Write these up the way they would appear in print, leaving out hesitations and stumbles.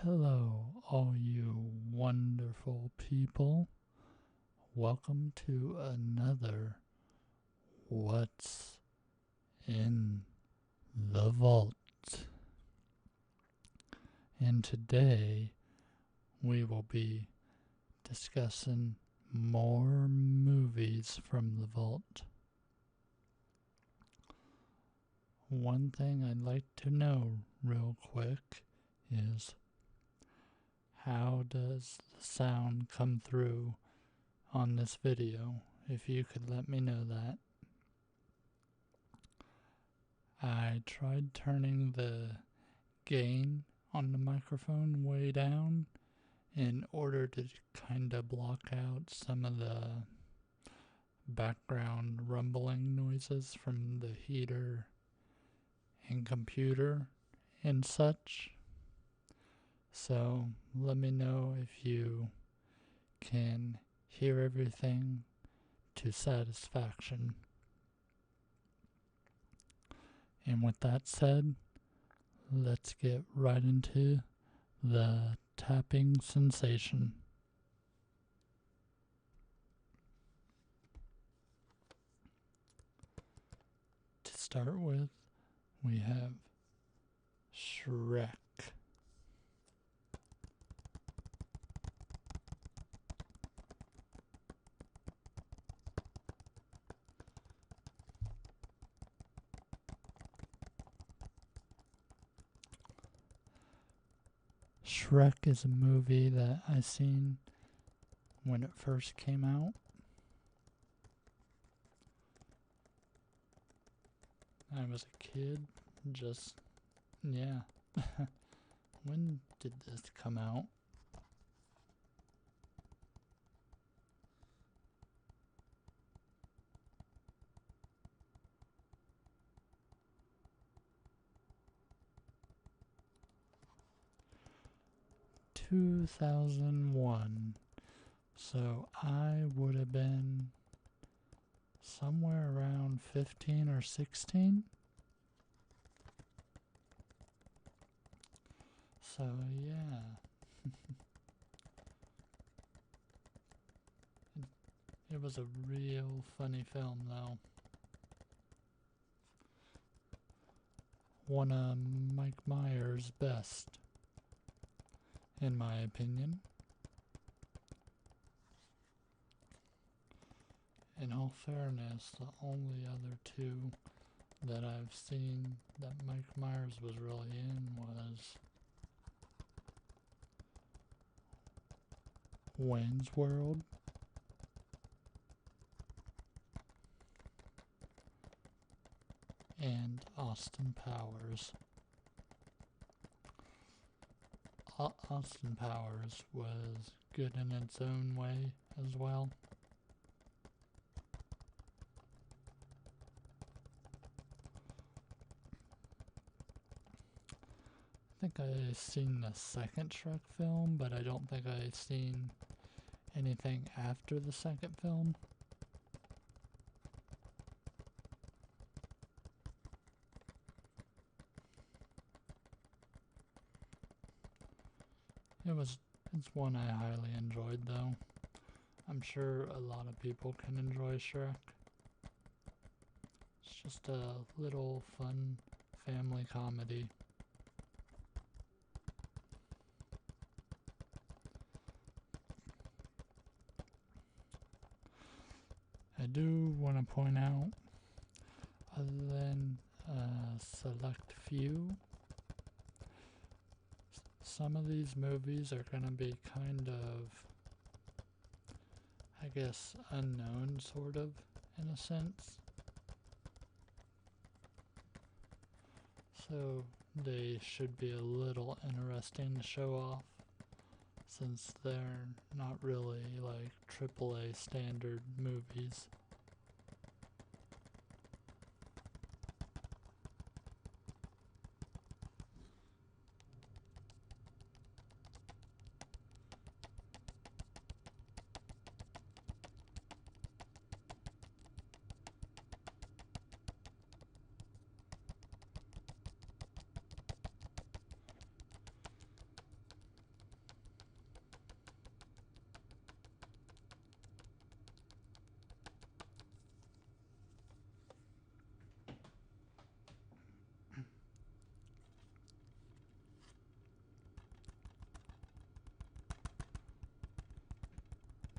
Hello, all you wonderful people. Welcome to another What's in the Vault. And today we will be discussing more movies from the vault. One thing I'd like to know real quick is, how does the sound come through on this video? If you could let me know that. I tried turning the gain on the microphone way down in order to kind of block out some of the background rumbling noises from the heater and computer and such. So let me know if you can hear everything to satisfaction. And with that said, let's get right into the tapping sensation. To start with, we have Shrek. Shrek is a movie that I seen when it first came out. I was a kid, yeah. When did this come out? Two 2001. So I would have been somewhere around 15 or 16. So yeah. It was a real funny film though. One of Mike Myers' best, in my opinion. In all fairness, the only other two that I've seen that Mike Myers was really in was Wayne's World and Austin Powers. Austin Powers was good in its own way as well. I think I've seen the second Shrek film, but I don't think I've seen anything after the second film. It's one I highly enjoyed though. I'm sure a lot of people can enjoy Shrek. It's just a little fun family comedy. I do want to point out, other than a select few, some of these movies are going to be kind of, I guess, unknown, sort of, in a sense. So they should be a little interesting to show off, since they're not really like AAA standard movies.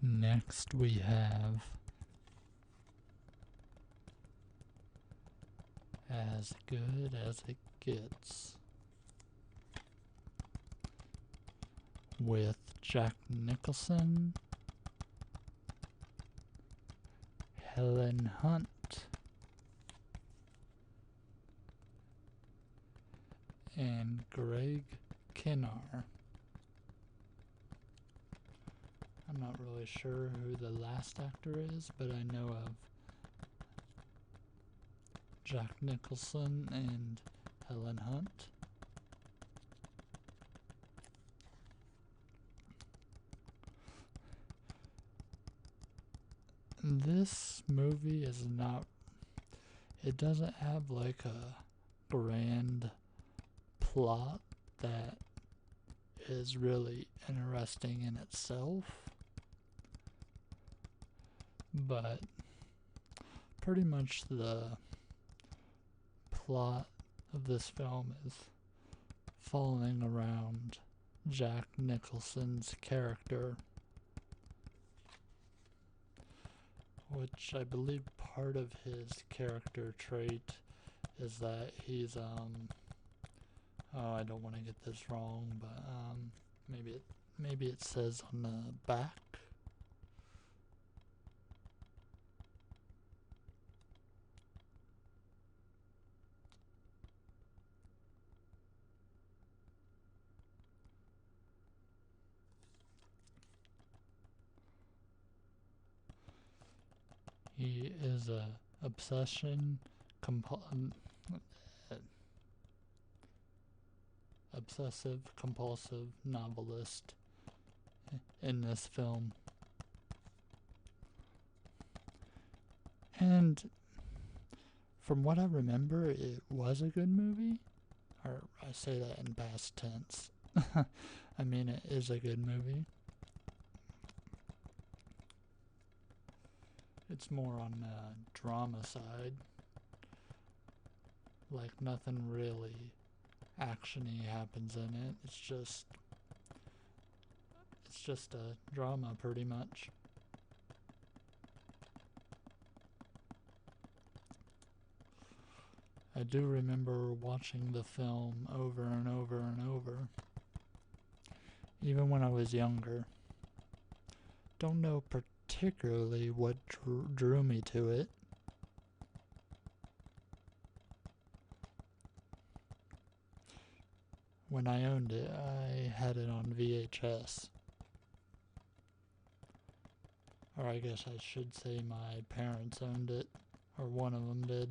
Next we have As Good as It Gets with Jack Nicholson, Helen Hunt, and Greg Kinnear. I'm not really sure who the last actor is, but I know of Jack Nicholson and Helen Hunt. This movie is not, it doesn't have like a grand plot that is really interesting in itself, but pretty much the plot of this film is following around Jack Nicholson's character, which I believe part of his character trait is that he's I don't want to get this wrong, but maybe it says on the back. He is a obsessive compulsive novelist in this film. And from what I remember, it was a good movie. Or I say that in past tense. I mean, it is a good movie. It's more on the drama side. Like, nothing really action-y happens in it. It's just a drama, pretty much. I do remember watching the film over and over and over, even when I was younger. Don't know particularly what drew me to it. When I owned it, I had it on VHS. Or I guess I should say my parents owned it, or one of them did.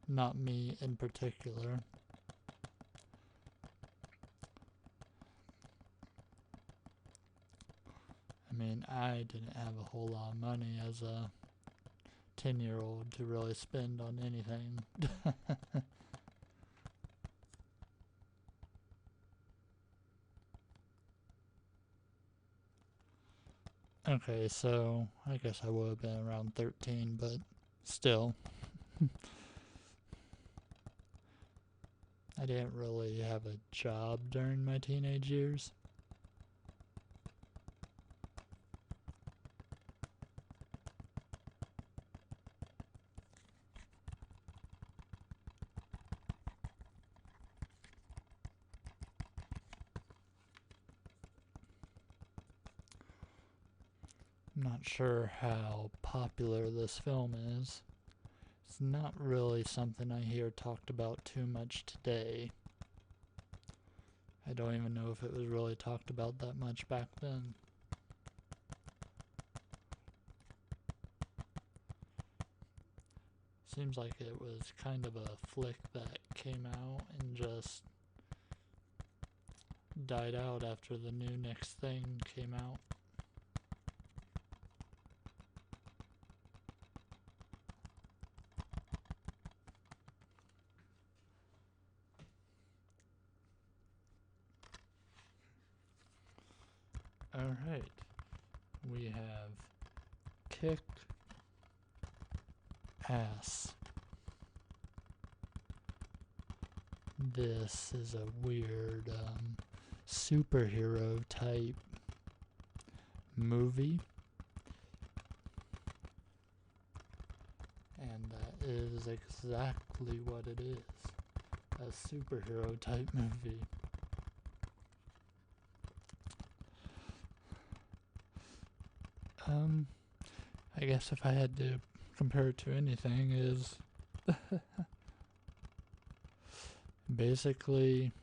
Not me in particular. I mean, I didn't have a whole lot of money as a 10-year-old to really spend on anything. Okay, so I guess I would have been around 13, but still. I didn't really have a job during my teenage years. I'm not sure how popular this film is. It's not really something I hear talked about too much today. I don't even know if it was really talked about that much back then. Seems like it was kind of a flick that came out and just died out after the new next thing came out. Alright, we have Kick Ass. This is a weird superhero type movie. And that is exactly what it is. A superhero type movie. I guess if I had to compare it to anything is basically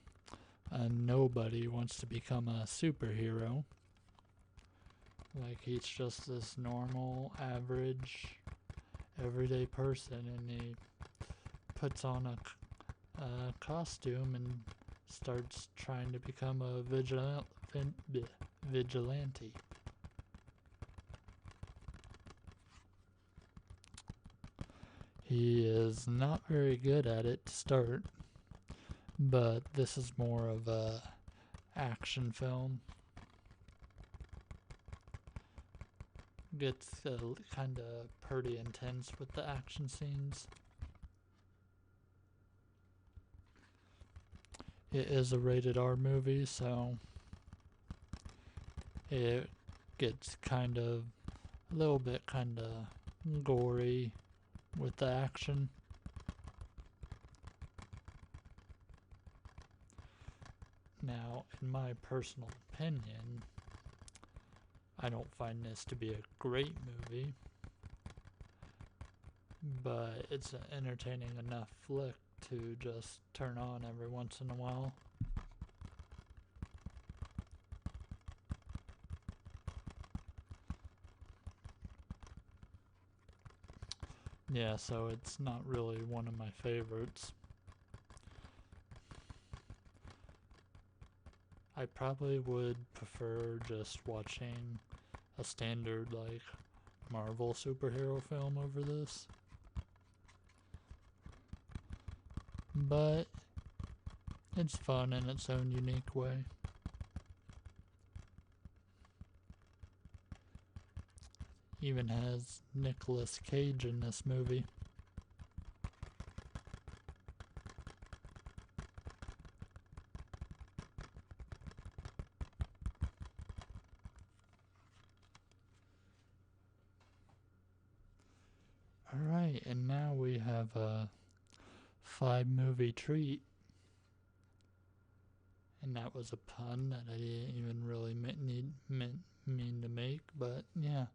nobody wants to become a superhero. Like he's just this normal, average, everyday person, and he puts on a costume and starts trying to become a vigilante. He is not very good at it to start, but this is more of a action film. Gets kind of pretty intense with the action scenes. It is a rated R movie, so it gets a little bit gory with the action. Now, in my personal opinion, I don't find this to be a great movie, but it's an entertaining enough flick to just turn on every once in a while. Yeah, so it's not really one of my favorites. I probably would prefer just watching a standard like Marvel superhero film over this. But it's fun in its own unique way. Even has Nicolas Cage in this movie. Alright, and now we have a 5-movie treat. And that was a pun that I didn't even really mean to make, but yeah.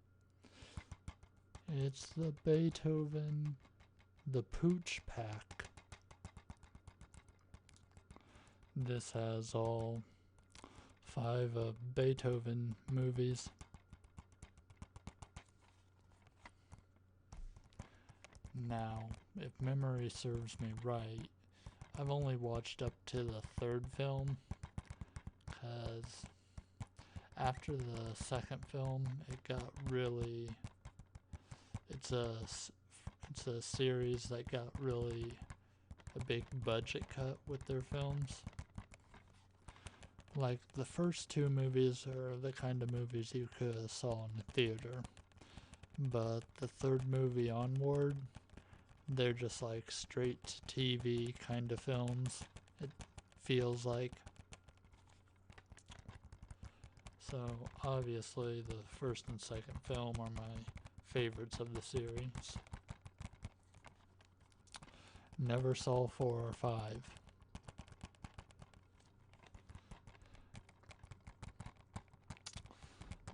It's the Beethoven, the Pooch Pack. This has all 5 of Beethoven movies. Now, if memory serves me right, I've only watched up to the 3rd film, because after the 2nd film, it got really... It's a series that got really a big budget cut with their films. Like, the first 2 movies are the kind of movies you could have saw in the theater. But the 3rd movie onward, they're just like straight to TV kind of films, it feels like. So, obviously, the 1st and 2nd film are my favorites of the series. Never saw 4 or 5.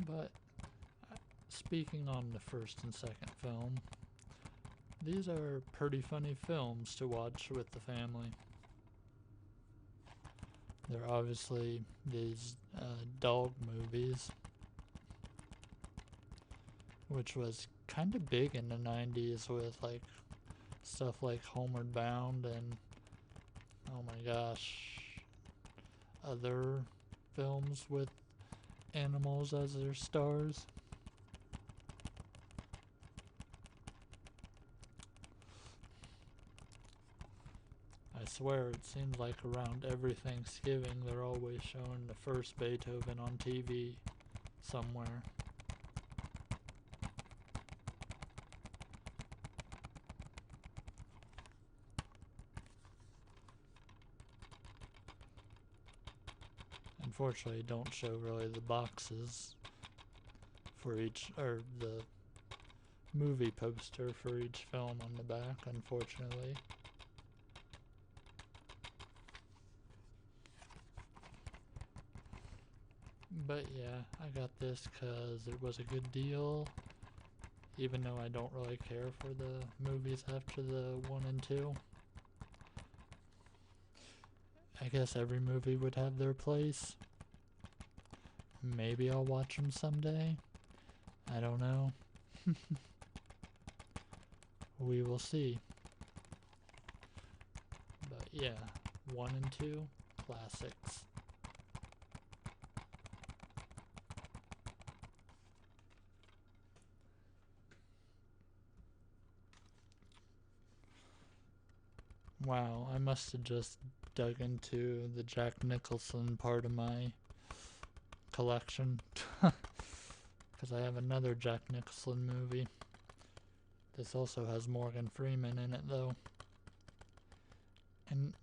But speaking on the 1st and 2nd film, these are pretty funny films to watch with the family. They're obviously these dog movies, which was kind of big in the 90s with like stuff like Homeward Bound and, oh my gosh, other films with animals as their stars. I swear it seems like around every Thanksgiving they're always showing the first Beethoven on TV somewhere. Unfortunately, don't show really the boxes for each, or the movie poster for each film on the back, unfortunately. But yeah, I got this because it was a good deal, even though I don't really care for the movies after the 1 and 2. I guess every movie would have their place. Maybe I'll watch them someday. I don't know. We will see. But yeah, 1 and 2, classics. Wow, I must have just dug into the Jack Nicholson part of my collection. Because I have another Jack Nicholson movie. This also has Morgan Freeman in it, though. And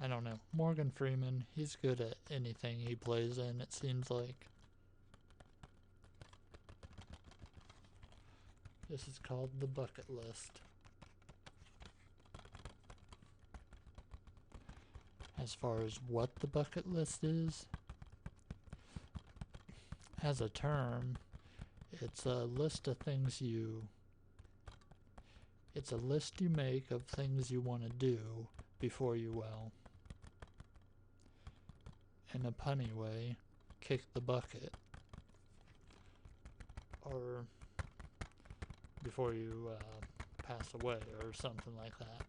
I don't know. Morgan Freeman, he's good at anything he plays in, it seems like. This is called The Bucket List. As far as what the bucket list is, as a term, it's a list of things it's a list you make of things you want to do before you, well, in a punny way, kick the bucket. Or before you pass away or something like that.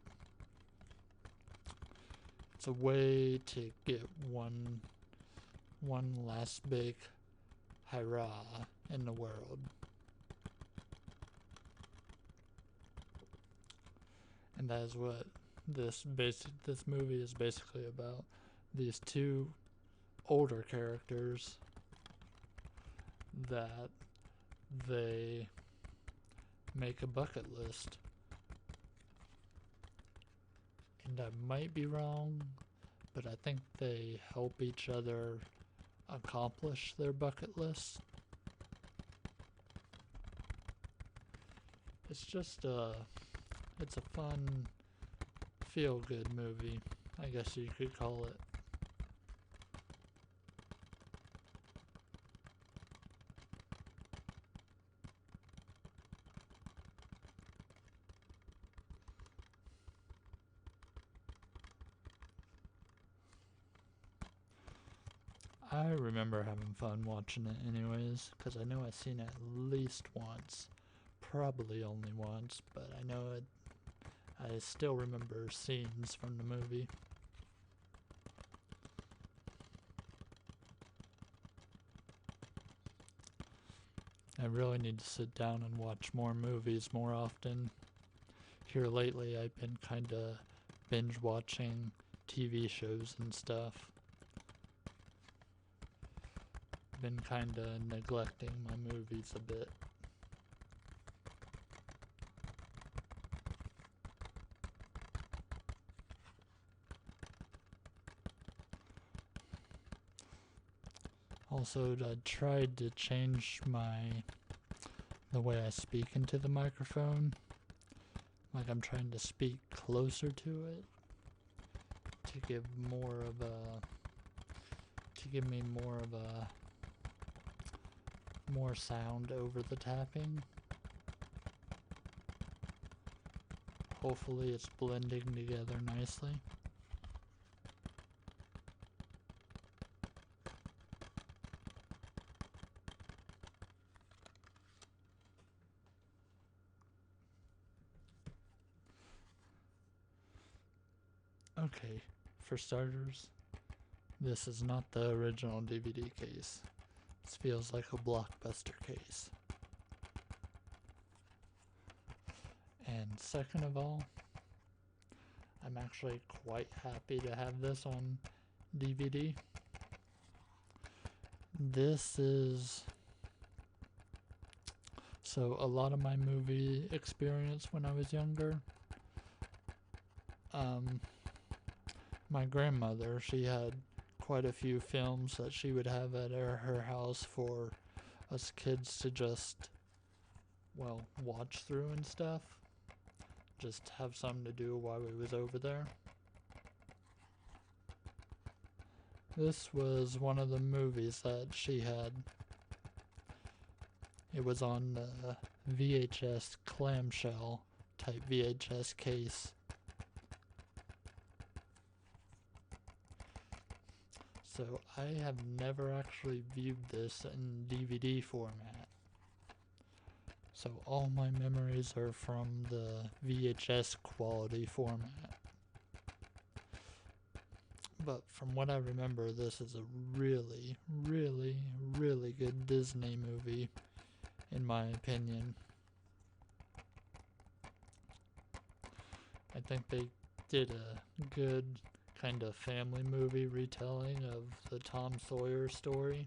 It's a way to get one last big hurrah in the world. And that is what this movie is basically about. These two older characters that they make a bucket list. And I might be wrong, but I think they help each other accomplish their bucket lists. It's just it's a fun, feel-good movie, I guess you could call it. I remember having fun watching it anyways, because I know I've seen it at least once. Probably only once, but I know it. I still remember scenes from the movie. I really need to sit down and watch more movies more often. Here lately, I've been kinda binge watching TV shows and stuff. Been kinda neglecting my movies a bit. Also, I tried to change the way I speak into the microphone. Like I'm trying to speak closer to it to give me more of more sound over the tapping. Hopefully it's blending together nicely. Okay, for starters, this is not the original DVD case. This feels like a Blockbuster case. And second of all, I'm actually quite happy to have this on DVD. This is... So a lot of my movie experience when I was younger, my grandmother, she had quite a few films that she would have at her house for us kids to just, well, watch through and stuff. Just have something to do while we was over there. This was one of the movies that she had. It was on the VHS clamshell type VHS case. So I have never actually viewed this in DVD format. So all my memories are from the VHS quality format. But from what I remember, this is a really, really, really good Disney movie, in my opinion. I think they did a good kind of family movie retelling of the Tom Sawyer story.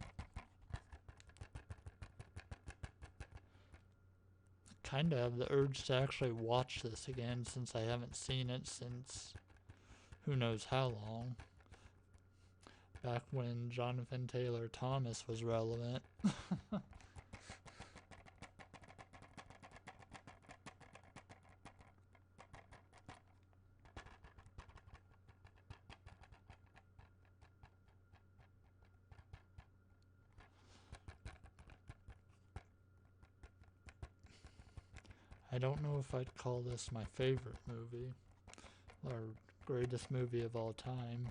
I kind of have the urge to actually watch this again since I haven't seen it since who knows how long. Back when Jonathan Taylor Thomas was relevant. I don't know if I'd call this my favorite movie or greatest movie of all time.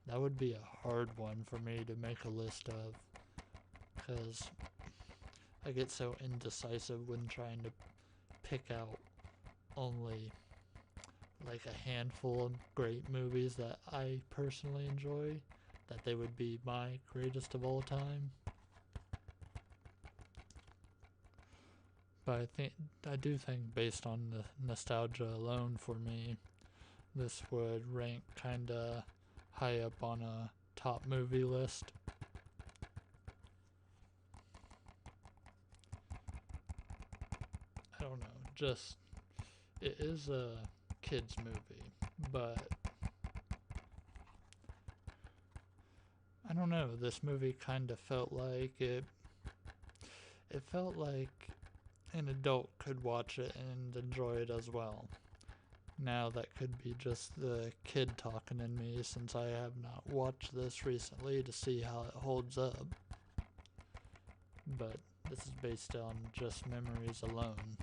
That would be a hard one for me to make a list of, because I get so indecisive when trying to pick out only like a handful of great movies that I personally enjoy, that they would be my greatest of all time. But I do think based on the nostalgia alone for me, this would rank kinda high up on a top movie list. I don't know, just it is a kids movie, but I don't know, this movie kind of felt like it felt like an adult could watch it and enjoy it as well. Now that could be just the kid talking in me since I have not watched this recently to see how it holds up. But this is based on just memories alone.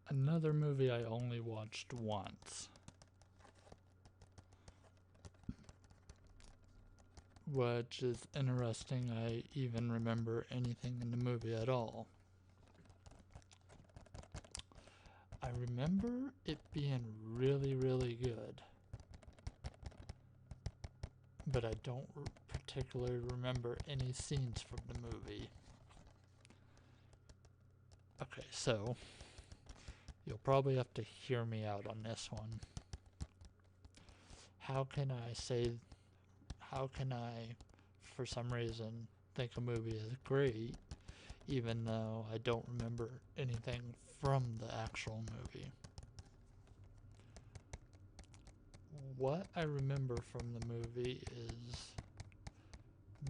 Another movie I only watched once, which is interesting. I even remember anything in the movie at all. I remember it being really, really good, but I don't particularly remember any scenes from the movie. Okay, so you'll probably have to hear me out on this one. How can I, for some reason, think a movie is great, even though I don't remember anything from the actual movie? What I remember from the movie is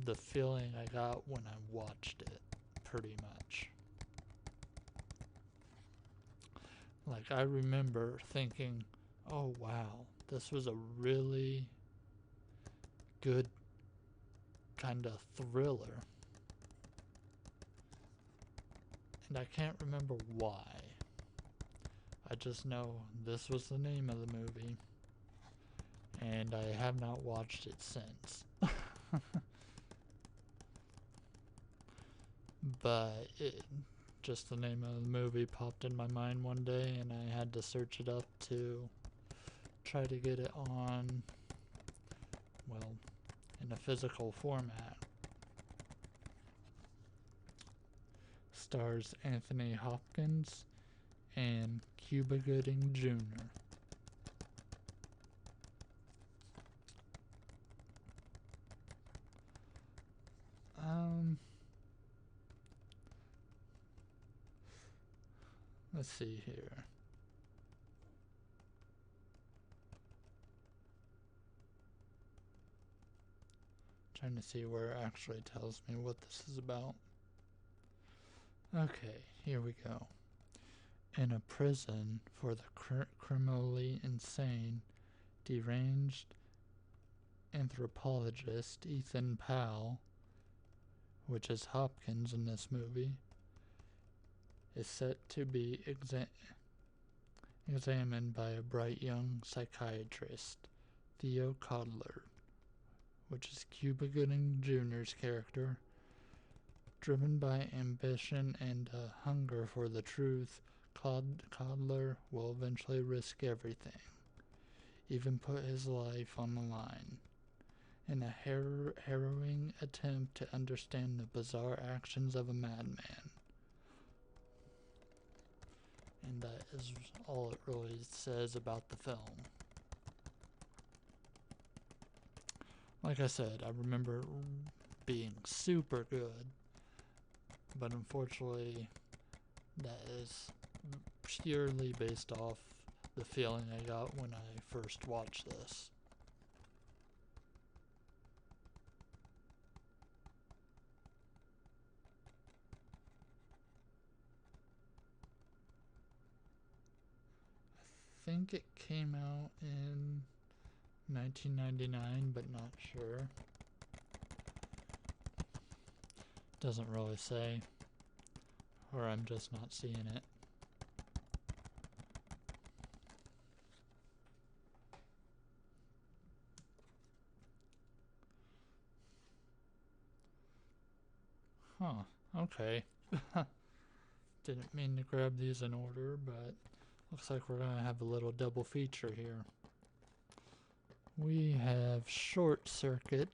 the feeling I got when I watched it, pretty much. Like, I remember thinking, oh wow, this was a really good kind of thriller. And I can't remember why. I just know this was the name of the movie. And I have not watched it since. But just the name of the movie popped in my mind one day, and I had to search it up to try to get it on, well, in a physical format. stars Anthony Hopkins and Cuba Gooding Jr. Let's see here. Trying to see where it actually tells me what this is about. Okay, here we go. In a prison for the criminally insane, deranged anthropologist Ethan Powell, which is Hopkins in this movie, is set to be examined by a bright young psychiatrist, Theo Codler, which is Cuba Gooding Jr.'s character. Driven by ambition and a hunger for the truth, Codler will eventually risk everything, even put his life on the line, in a harrowing attempt to understand the bizarre actions of a madman. And that is all it really says about the film. Like I said, I remember being super good, but unfortunately that is purely based off the feeling I got when I first watched this. I think it came out in 1999, but not sure. Doesn't really say, or I'm just not seeing it. Huh, okay. Didn't mean to grab these in order, but looks like we're gonna have a little double feature here. We have Short Circuit,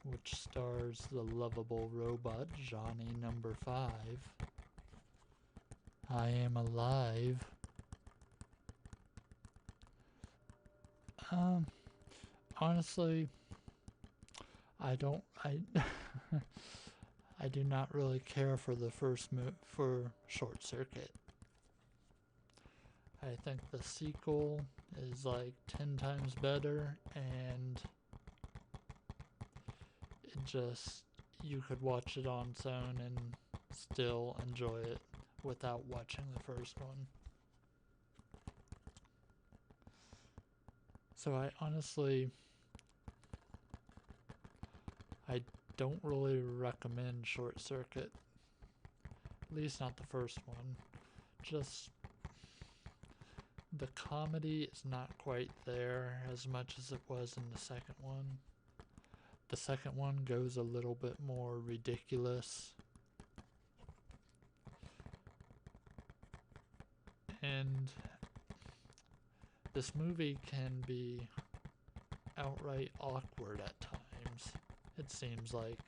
which stars the lovable robot Johnny Number 5. I Am Alive. Honestly, I I do not really care for the first for Short Circuit. I think the sequel is like 10 times better, and it just, you could watch it on its own and still enjoy it without watching the first one. So I don't really recommend Short Circuit. At least not the first one. Just the comedy is not quite there as much as it was in the second one. The second one goes a little bit more ridiculous. And this movie can be outright awkward at times, it seems like.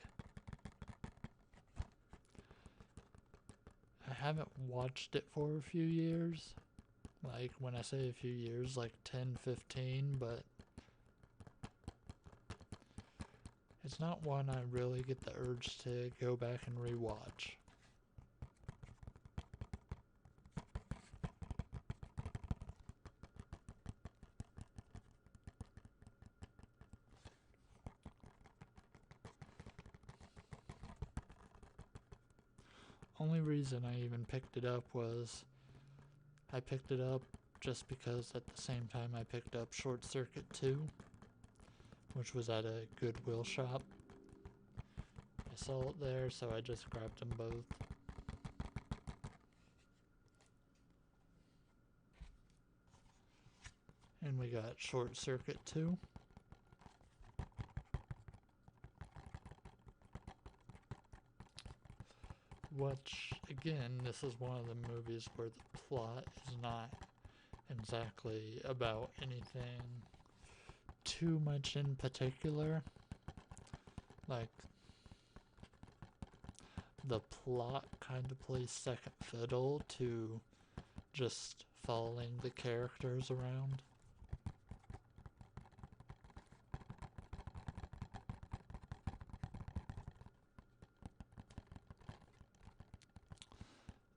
I haven't watched it for a few years. Like, when I say a few years, like 10, 15, but it's not one I really get the urge to go back and rewatch. Only reason I even picked it up was I picked it up just because at the same time I picked up Short Circuit 2, which was at a Goodwill shop. I saw it there, so I just grabbed them both. And we got Short Circuit 2. Which, again, this is one of the movies where the plot is not exactly about anything too much in particular. Like, the plot kind of plays second fiddle to just following the characters around.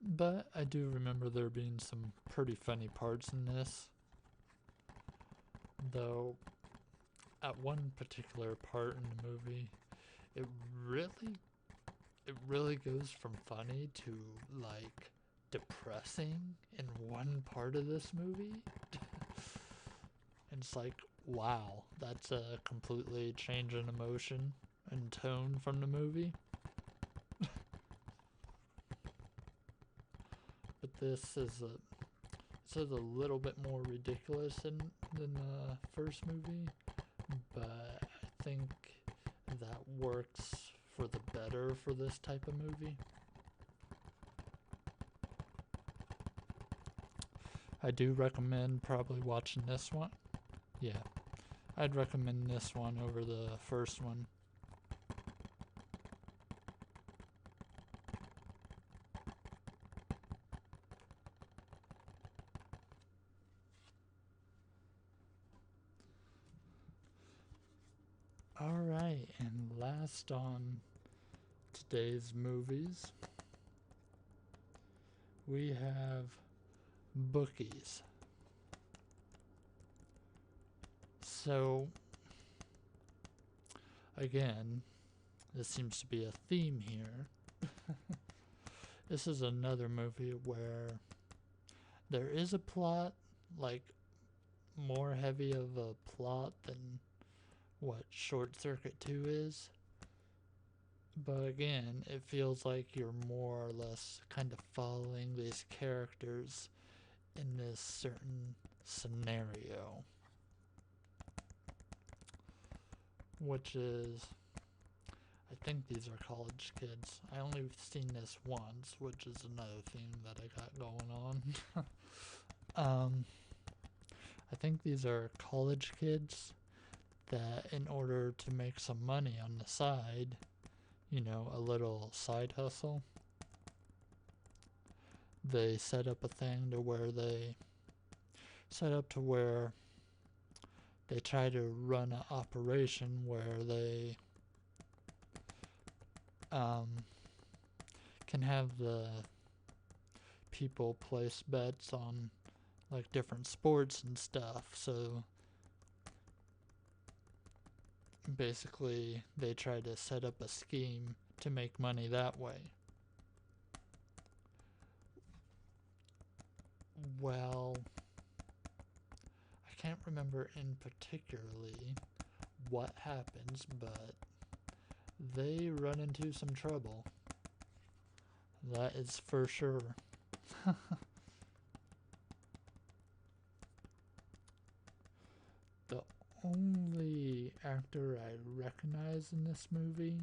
But I do remember there being some pretty funny parts in this. Though, at one particular part in the movie, it really it really goes from funny to like depressing in one part of this movie. And it's like, wow, that's a completely change in emotion and tone from the movie. But this is a little bit more ridiculous than the first movie, but I think that works for the better for this type of movie. I do recommend probably watching this one. Yeah, I'd recommend this one over the first one. Alright, and last on today's movies, we have Bookies. So, again, this seems to be a theme here. This is another movie where there is a plot, like more heavy of a plot than what Short Circuit 2 is. But again, it feels like you're more or less kind of following these characters in this certain scenario. Which is, I think these are college kids. I only seen this once, which is another thing that I got going on. I think these are college kids that in order to make some money on the side, a little side hustle, they set up a thing to where they try to run an operation where they can have the people place bets on like different sports and stuff. So basically they try to set up a scheme to make money that way. Well, I can't remember in particularly what happens, but they run into some trouble. That is for sure. The only actor I recognize in this movie,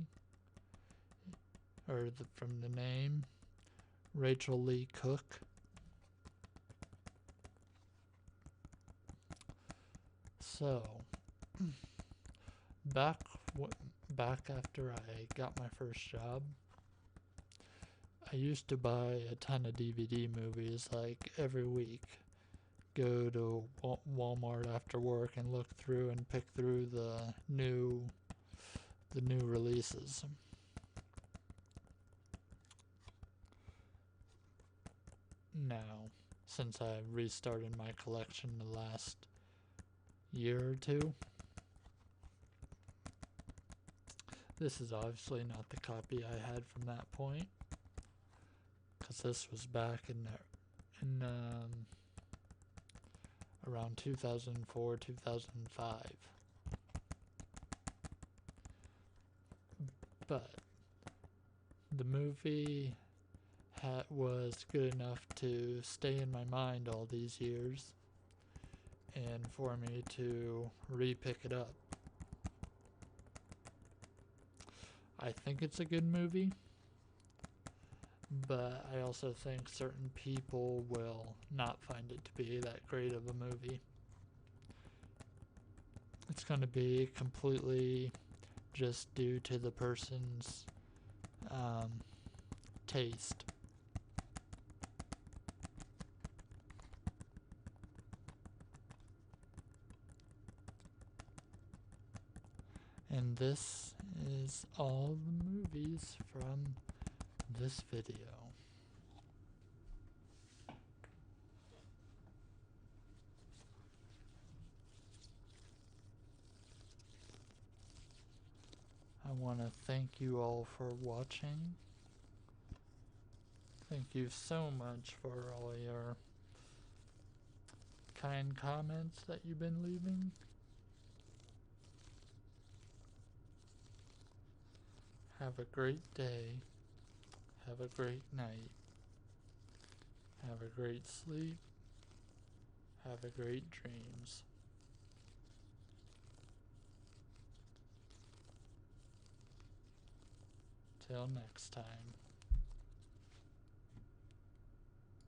from the name, Rachel Lee Cook. So, back after I got my first job, I used to buy a ton of DVD movies like every week. Go to Walmart after work and look through and pick through the new releases. Now, since I restarted my collection the last year or two, this is obviously not the copy I had from that point, because this was back in around 2004, 2005. But the movie was good enough to stay in my mind all these years and for me to re-pick it up. I think it's a good movie, but I also think certain people will not find it to be that great of a movie. It's going to be completely just due to the person's taste. And this is all the movies from this video. I want to thank you all for watching. Thank you so much for all your kind comments that you've been leaving. Have a great day. Have a great night. Have a great sleep. Have a great dreams. Till next time.